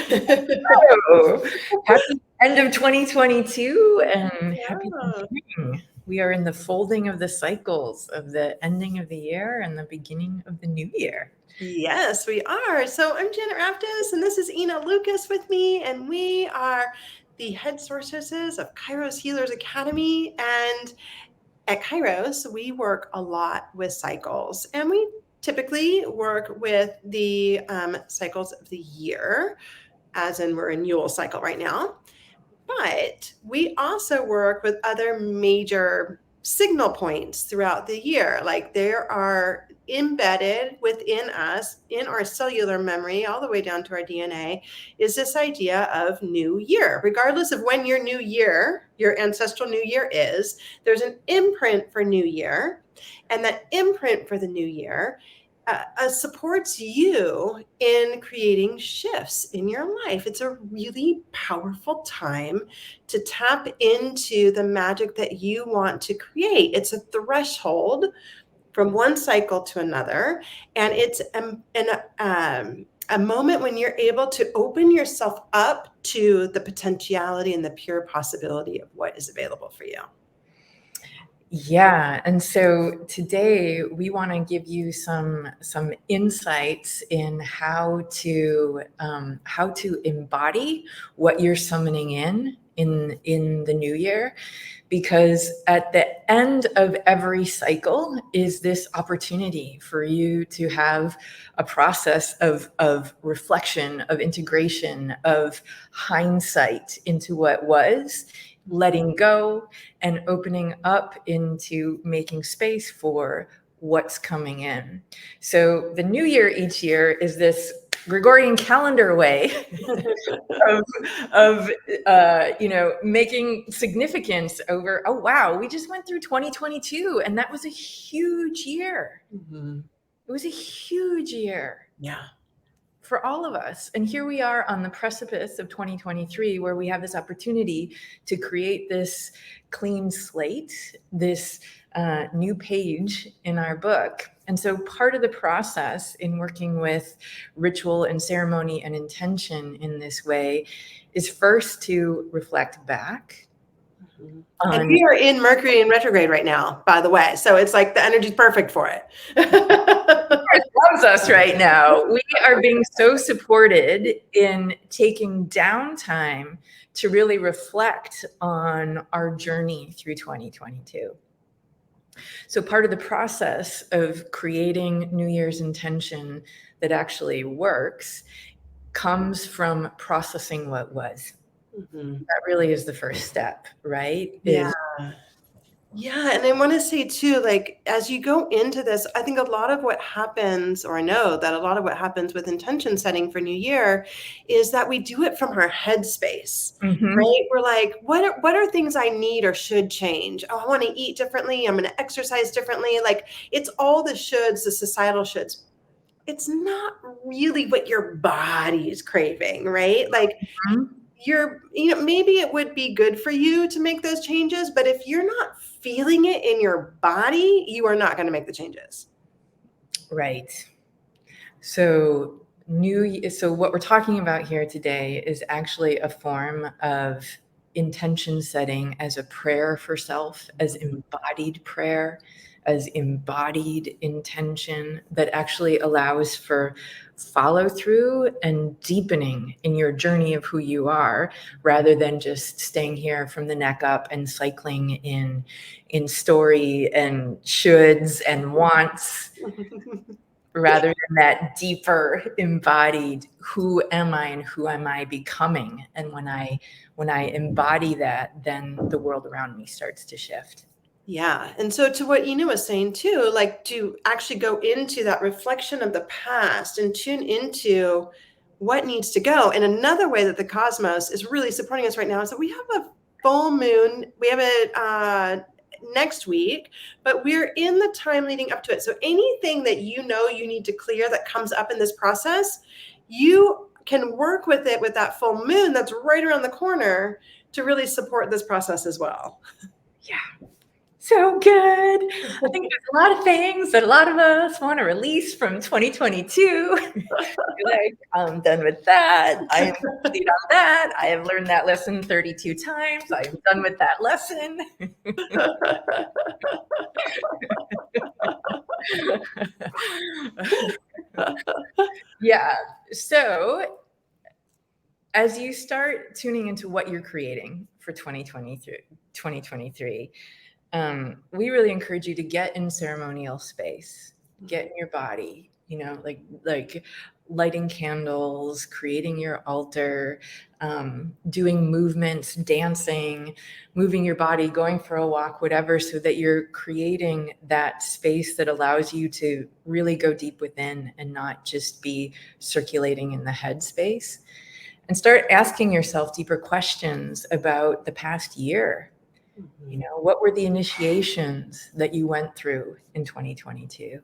So, happy end of 2022 and happy Yeah. beginning. We are in the folding of the cycles of the ending of the year and the beginning of the new year. Yes, we are. So I'm Janet Raftis, and this is Ina Lucas with me, and we are the head sorceresses of Kairos Healers Academy. And at Kairos, we work a lot with cycles, and we typically work with the cycles of the year, as in we're in Yule cycle right now. But we also work with other major signal points throughout the year. Like there are embedded within us, in our cellular memory, all the way down to our DNA, is this idea of new year. Regardless of when your new year, your ancestral new year is, there's an imprint for new year. And that imprint for the new year supports you in creating shifts in your life. It's a really powerful time to tap into the magic that you want to create. It's a threshold from one cycle to another, and it's a moment when you're able to open yourself up to the potentiality and the pure possibility of what is available for you. Yeah, and so today we want to give you some insights in how to embody what you're summoning in the new year, because at the end of every cycle is this opportunity for you to have a process of reflection, of integration, of hindsight into what was, letting go and opening up into making space for what's coming in. So the new year each year is this Gregorian calendar way of making significance over, oh wow, we just went through 2022 and that was a huge year. Mm-hmm. It was a huge year. Yeah. For all of us. And here we are on the precipice of 2023, where we have this opportunity to create this clean slate, this new page in our book. And so part of the process in working with ritual and ceremony and intention in this way is first to reflect back. And we are in Mercury in retrograde right now, by the way. So it's like the energy's perfect for it. It loves us right now. We are being so supported in taking downtime to really reflect on our journey through 2022. So part of the process of creating New Year's intention that actually works comes from processing what was. Mm-hmm. That really is the first step, right? Yeah. Yeah. And I want to say too, like, as you go into this, I think a lot of what happens, or I know that a lot of what happens with intention setting for New Year is that we do it from our headspace, right? We're like, what are things I need or should change? Oh, I want to eat differently. I'm going to exercise differently. Like it's all the shoulds, the societal shoulds. It's not really what your body is craving, right? Like maybe it would be good for you to make those changes, but if you're not feeling it in your body, you are not going to make the changes. Right. So what we're talking about here today is actually a form of intention setting as a prayer for self, as embodied prayer, as embodied intention that actually allows for follow through and deepening in your journey of who you are, rather than just staying here from the neck up and cycling in story and shoulds and wants. Rather than that deeper embodied, who am I and who am I becoming? And when I embody that, then the world around me starts to shift. Yeah. And so to what Ina was saying too, like to actually go into that reflection of the past and tune into what needs to go. And another way that the cosmos is really supporting us right now is that we have a full moon. We have it next week, but we're in the time leading up to it. So anything that you need to clear that comes up in this process, you can work with it with that full moon that's right around the corner to really support this process as well. Yeah. So good. I think there's a lot of things that a lot of us want to release from 2022. You're like, I'm done with that. I am complete on that. I have learned that lesson 32 times. I'm done with that lesson. Yeah. So as you start tuning into what you're creating for 2023, we really encourage you to get in ceremonial space, get in your body, like lighting candles, creating your altar, doing movements, dancing, moving your body, going for a walk, whatever, so that you're creating that space that allows you to really go deep within and not just be circulating in the head space. And start asking yourself deeper questions about the past year. What were the initiations that you went through in 2022?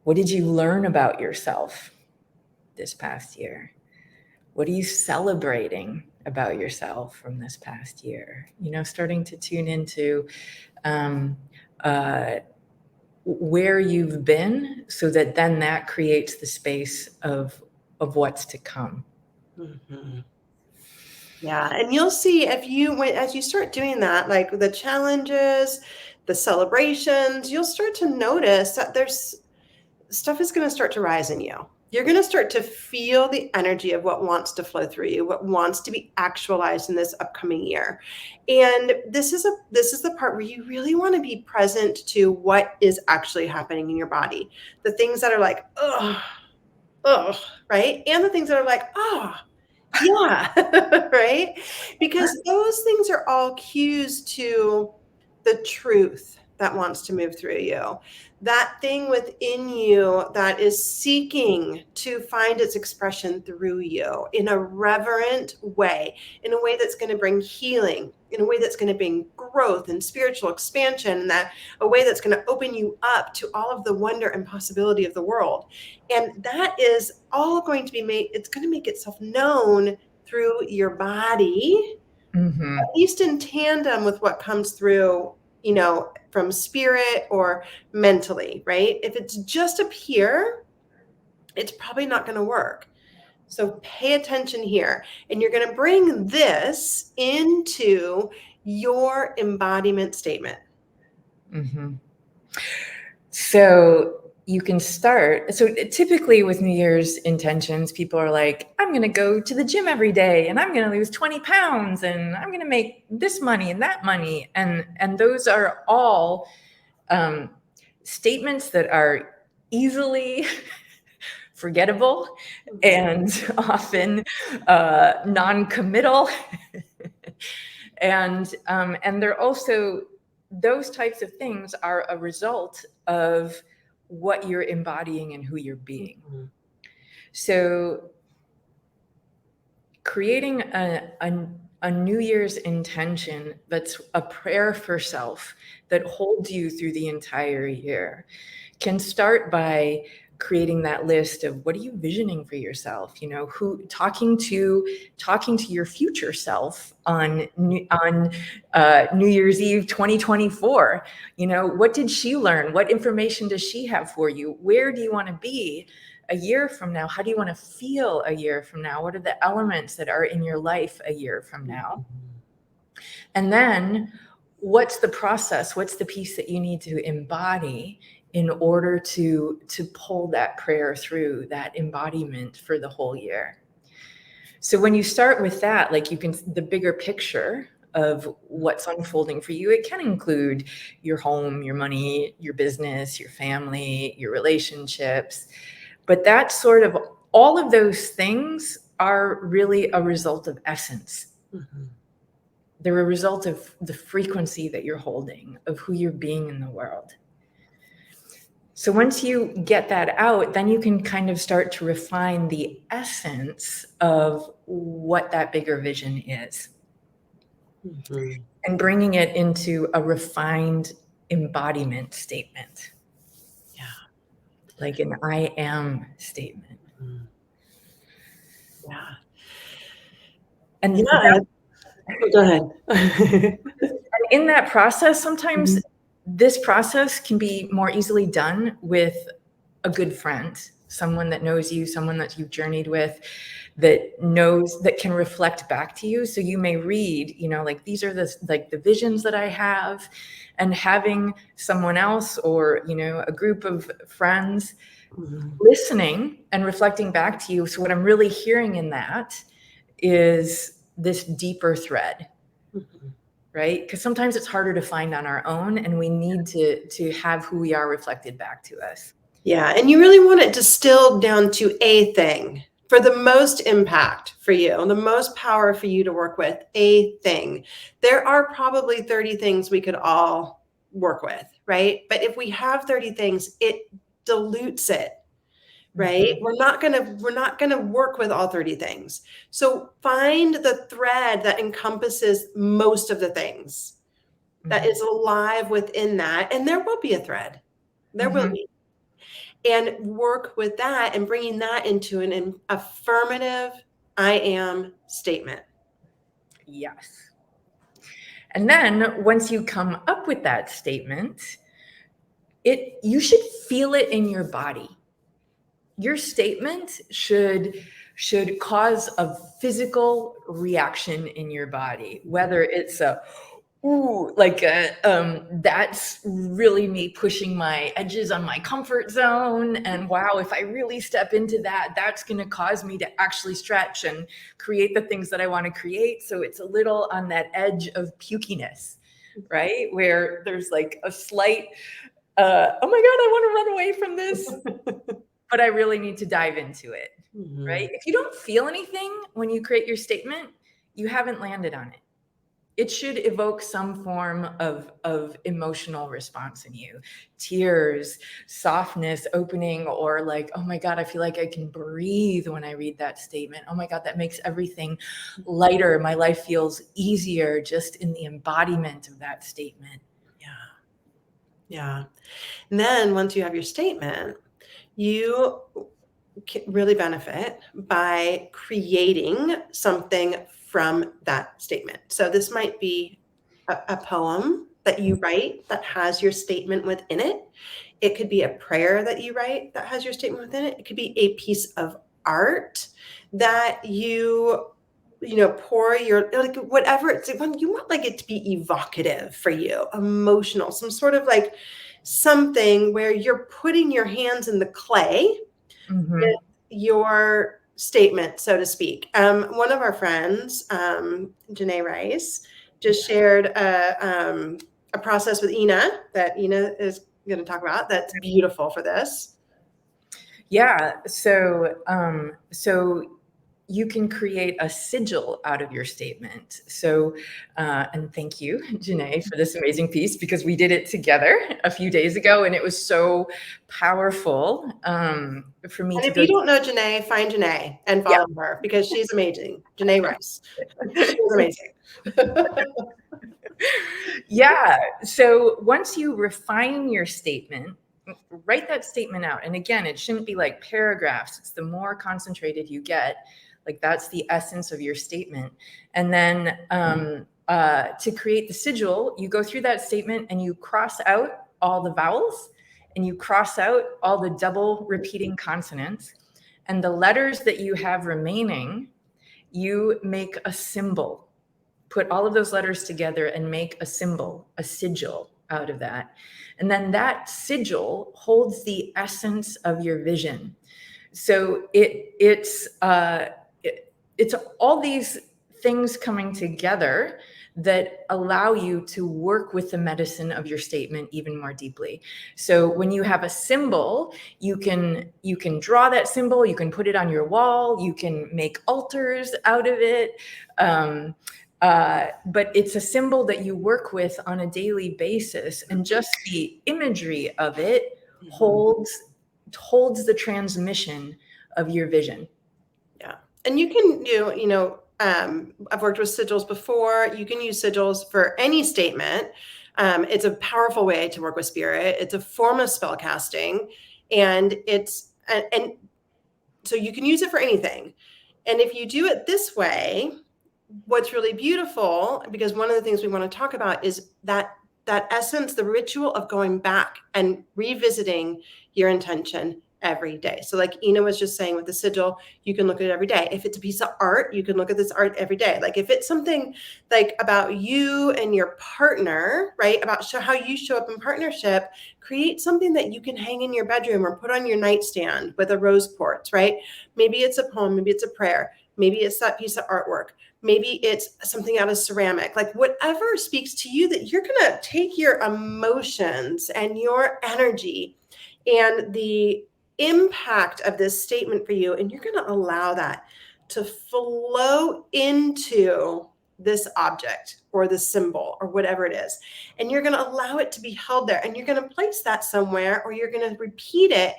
What did you learn about yourself this past year? What are you celebrating about yourself from this past year? Starting to tune into where you've been, so that then that creates the space of what's to come. Mm-hmm. Yeah, and you'll see as you start doing that, like the challenges, the celebrations, you'll start to notice that there's stuff is going to start to rise in you. You're going to start to feel the energy of what wants to flow through you, what wants to be actualized in this upcoming year. And this is the part where you really want to be present to what is actually happening in your body. The things that are like, oh, right? And the things that are like, oh, yeah, right? Because those things are all cues to the truth that wants to move through you. That thing within you that is seeking to find its expression through you in a reverent way, in a way that's going to bring healing, in a way that's going to bring growth and spiritual expansion, and that a way that's going to open you up to all of the wonder and possibility of the world. And that is all going to be it's going to make itself known through your body, at least in tandem with what comes through, from spirit or mentally, right? If it's just up here, it's probably not going to work. So pay attention here, and you're going to bring this into your embodiment statement. Mm-hmm. So you can start. So typically with New Year's intentions, people are like, I'm going to go to the gym every day, and I'm going to lose 20 pounds, and I'm going to make this money and that money. And those are all statements that are easily forgettable and often non-committal. And they're also, those types of things are a result of what you're embodying and who you're being. Mm-hmm. So creating a New Year's intention that's a prayer for self that holds you through the entire year can start by creating that list of what are you visioning for yourself, who talking to your future self on New Year's Eve 2024. What did she learn? What information does she have for you? Where do you want to be a year from now? How do you want to feel a year from now? What are the elements that are in your life a year from now? And then what's the process? What's the piece that you need to embody in order to pull that prayer through, that embodiment for the whole year? So when you start with that, like the bigger picture of what's unfolding for you, it can include your home, your money, your business, your family, your relationships. But that's sort of, all of those things are really a result of essence. Mm-hmm. They're a result of the frequency that you're holding, of who you're being in the world. So once you get that out, then you can kind of start to refine the essence of what that bigger vision is. Mm-hmm. And bringing it into a refined embodiment statement. Yeah. Like an I am statement. Mm-hmm. Yeah. And Oh, go ahead. And in that process, sometimes Mhm. this process can be more easily done with a good friend, someone that knows you, someone that you've journeyed with, that can reflect back to you. So you may read, like these are the visions that I have, and having someone else or, a group of friends Mhm. listening and reflecting back to you. So what I'm really hearing in that is this deeper thread, Mhm. right? Because sometimes it's harder to find on our own, and we need to have who we are reflected back to us. Yeah, and you really want it distilled down to a thing for the most impact for you, the most power for you to work with, a thing. There are probably 30 things we could all work with, right? But if we have 30 things, it dilutes it, right? Mhm. We're not going to work with all 30 things. So find the thread that encompasses most of the things that is Mhm. alive within that, and there will be a thread. There will Mhm. be, and work with that and bringing that into an affirmative I am statement. Yes. And then once you come up with that statement, you should feel it in your body. Your statement should cause a physical reaction in your body, whether it's a ooh, like that's really me pushing my edges on my comfort zone. And wow, if I really step into that, that's going to cause me to actually stretch and create the things that I want to create. So it's a little on that edge of pukiness, right? Where there's like a slight, oh my God, I want to run away from this, but I really need to dive into it, right? Mhm. If you don't feel anything when you create your statement, you haven't landed on it. It should evoke some form of emotional response in you. Tears, softness, opening, or like, oh my God, I feel like I can breathe when I read that statement. Oh my God, that makes everything lighter. My life feels easier just in the embodiment of that statement. Yeah. Yeah. And then once you have your statement, you can really benefit by creating something from that statement. So this might be a poem that you write that has your statement within it. It could be a prayer that you write that has your statement within it. It could be a piece of art that pour your, like, whatever it's, you want like it to be evocative for you, emotional, some sort of like something where you're putting your hands in the clay with Mm-hmm. your statement, so to speak. One of our friends, Janae Rice, just shared a process with Ina that Ina is going to talk about. That's beautiful for this. Yeah. So you can create a sigil out of your statement. So, and thank you, Janae, for this amazing piece, because we did it together a few days ago, and it was so powerful for me And to if go. you don't know Janae, find Janae and Yeah. follow her because she's amazing. Janae Rice. She's amazing. Yeah. So once you refine your statement, write that statement out. And again, it shouldn't be like paragraphs. It's the more concentrated you get, like that's the essence of your statement. And then to create the sigil, you go through that statement and you cross out all the vowels and you cross out all the double repeating consonants. And the letters that you have remaining, you make a symbol. Put all of those letters together and make a symbol, a sigil out of that. And then that sigil holds the essence of your vision. So it's all these things coming together that allow you to work with the medicine of your statement even more deeply. So when you have a symbol, you can draw that symbol, you can put it on your wall, you can make altars out of it. But it's a symbol that you work with on a daily basis, and just the imagery of it Mhm. holds the transmission of your vision. Yeah. And you can do, I've worked with sigils before. You can use sigils for any statement. It's a powerful way to work with spirit. It's a form of spell casting. And so you can use it for anything. And if you do it this way, what's really beautiful, because one of the things we want to talk about is that essence, the ritual of going back and revisiting your intention every day. So like Ina was just saying with the sigil, you can look at it every day. If it's a piece of art, you can look at this art every day. Like if it's something like about you and your partner, right? About how you show up in partnership, create something that you can hang in your bedroom or put on your nightstand with a rose quartz, right? Maybe it's a poem, maybe it's a prayer, maybe it's that piece of artwork. Maybe it's something out of ceramic, like whatever speaks to you, that you're going to take your emotions and your energy and the impact of this statement for you, and you're going to allow that to flow into this object or the symbol or whatever it is. And you're going to allow it to be held there, and you're going to place that somewhere, or you're going to repeat it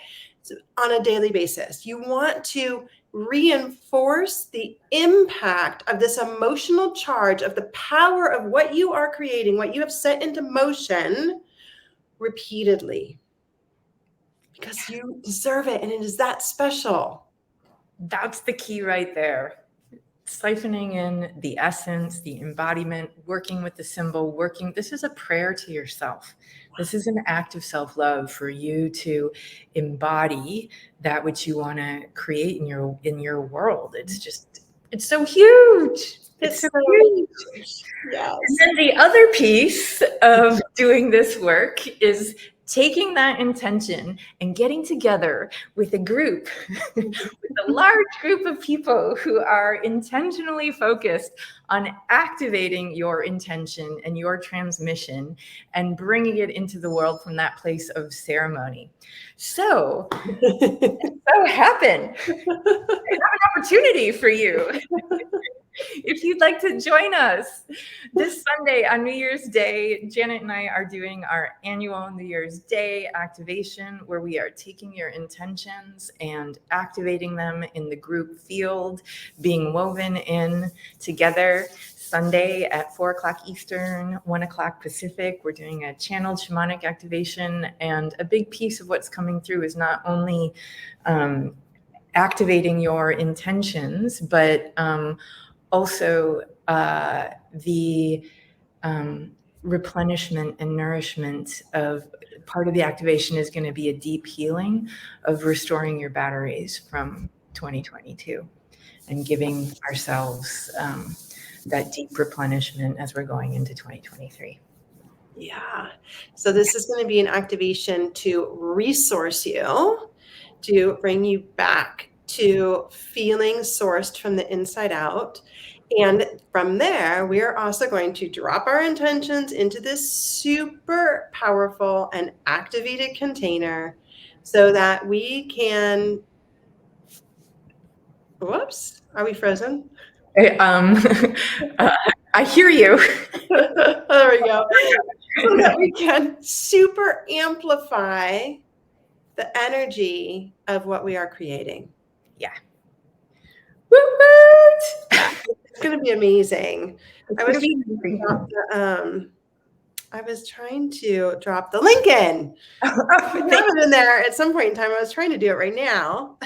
on a daily basis. You want to reinforce the impact of this emotional charge, of the power of what you are creating, what you have set into motion repeatedly, because you deserve it and it is that special. That's the key right there. Siphoning in the essence, the embodiment, working with the symbol, this is a prayer to yourself. This is an act of self-love for you to embody that which you want to create in your world. It's so huge. It's so huge. Yes. And then the other piece of doing this work is taking that intention and getting together with a group, with a large group of people who are intentionally focused on activating your intention and your transmission and bringing it into the world from that place of ceremony. So happen. I have an opportunity for you. If you'd like to join us this Sunday on New Year's Day, Janet and I are doing our annual New Year's Day activation, where we are taking your intentions and activating them in the group field, being woven in together. Sunday at 4 o'clock Eastern, 1 o'clock Pacific. We're doing a channeled shamanic activation, and a big piece of what's coming through is not only activating your intentions, but also the replenishment and nourishment of part of the activation is going to be a deep healing of restoring your batteries from 2022 and giving ourselves that deep replenishment as we're going into 2023. Yeah. So this is going to be an activation to resource you, to bring you back to feeling sourced from the inside out. And from there, we are also going to drop our intentions into this super powerful and activated container so that we can, whoops, are we frozen? I hear you. There we go. So that we can super amplify the energy of what we are creating. Yeah. It's going to be amazing. I was trying to drop the link in. I have it in there at some point in time. I was trying to do it right now.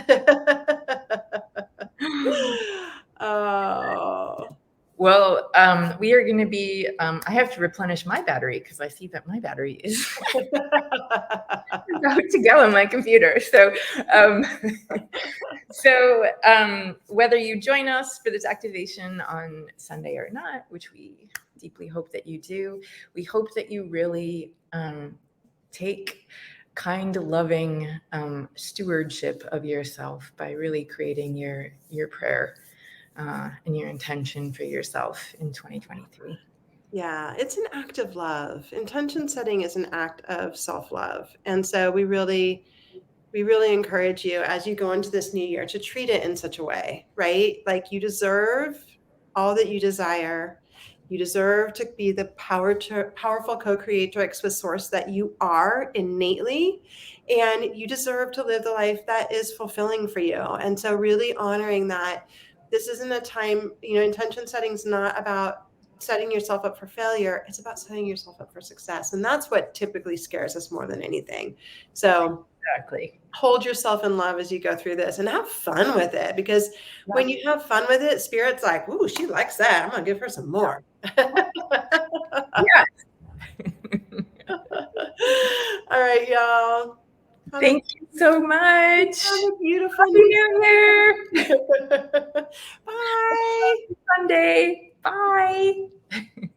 Oh. Well, we are going to be, I have to replenish my battery because I see that my battery is about to go on my computer. So whether you join us for this activation on Sunday or not, which we deeply hope that you do, we hope that you really take kind, loving stewardship of yourself by really creating your prayer and your intention for yourself in 2023. Yeah, it's an act of love. Intention setting is an act of self-love. And so we really encourage you as you go into this new year to treat it in such a way, right? Like you deserve all that you desire. You deserve to be the powerful co-creatrix with source that you are innately, and you deserve to live the life that is fulfilling for you. And so really honoring that this isn't a time, intention setting is not about setting yourself up for failure. It's about setting yourself up for success. And that's what typically scares us more than anything. So Exactly. hold yourself in love as you go through this and have fun with it, because when you have fun with it, spirit's like, ooh, she likes that. I'm going to give her some more. Yeah. All right, y'all. Thank you so much. Have a beautiful Happy New Year. Bye. Sunday. Bye.